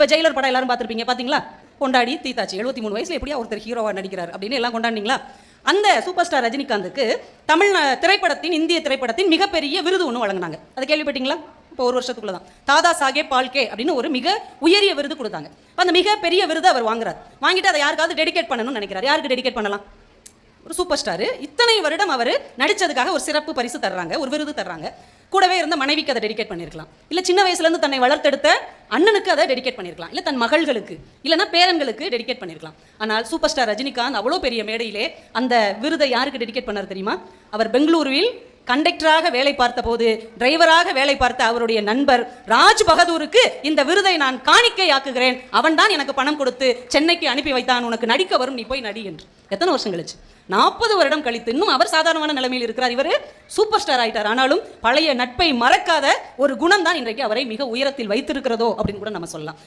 இப்போ ஜெயிலர் படம் எல்லாரும் பார்த்துருப்பீங்க, பார்த்தீங்களா? கொண்டாடி தீத்தாச்சு, 73 வயசுல எப்படியா ஒருத்தர் ஹீரோவாக நடிக்கிறார் அப்படின்னு எல்லாம் கொண்டாடிங்களா? அந்த சூப்பர் ஸ்டார் ரஜினிகாந்துக்கு தமிழ் திரைப்படத்தின், இந்திய திரைப்படத்தின் மிகப்பெரிய விருது ஒன்று வழங்கினாங்க. அதை கேள்விப்பட்டீங்களா? இப்போ ஒரு வருஷத்துக்குள்ள தான் தாதா சாஹேப் பால்கே அப்படின்னு ஒரு மிக உயரிய விருது கொடுத்தாங்க. அந்த மிக பெரிய விருது அவர் வாங்குறார். வாங்கிட்டு அதை யாருக்காவது டெடிகேட் பண்ணணும்னு நினைக்கிறார். யாருக்கு டெடிகேட் பண்ணலாம்? ஒரு சூப்பர் ஸ்டார் இத்தனை வருடம் அவர் நடிச்சதுக்காக ஒரு சிறப்பு பரிசு தர்றாங்க, ஒரு விருது தர்றாங்க. கூடவே இருந்த மனைவிக்கு அதை டெடிகேட் பண்ணியிருக்கலாம், இல்லை சின்ன வயசுலேருந்து தன்னை வளர்த்தெடுத்த அண்ணனுக்கு அதை டெடிகேட் பண்ணியிருக்கலாம், இல்லை தன் மகள்களுக்கு இல்லைனா பேரன்களுக்கு டெடிகேட் பண்ணியிருக்கலாம். ஆனால் சூப்பர் ஸ்டார் ரஜினிகாந்த் அவ்வளோ பெரிய மேடையிலே அந்த விருதை யாருக்கு டெடிகேட் பண்ணார் தெரியுமா? அவர் பெங்களூருவில் கண்டக்டராக வேலை பார்த்த போது, டிரைவராக வேலை பார்த்த அவருடைய நண்பர் ராஜ் பகதூருக்கு இந்த விருதை நான் காணிக்கை ஆக்குகிறேன், அவன் தான் எனக்கு பணம் கொடுத்து சென்னைக்கு அனுப்பி வைத்தான், உனக்கு நடிக்க வரும், நீ போய் நடி என்று. எத்தனை வருஷம் கழிச்சு? 40 வருடம் கழித்து இன்னும் அவர் சாதாரணமான நிலைமையில் இருக்கிறார். இவர் சூப்பர் ஸ்டார் ஆயிட்டார். ஆனாலும் பழைய நட்பை மறக்காத ஒரு குணம் தான் இன்றைக்கு அவரை மிக உயரத்தில் வைத்திருக்கிறதோ அப்படின்னு கூட நம்ம சொல்லலாம்.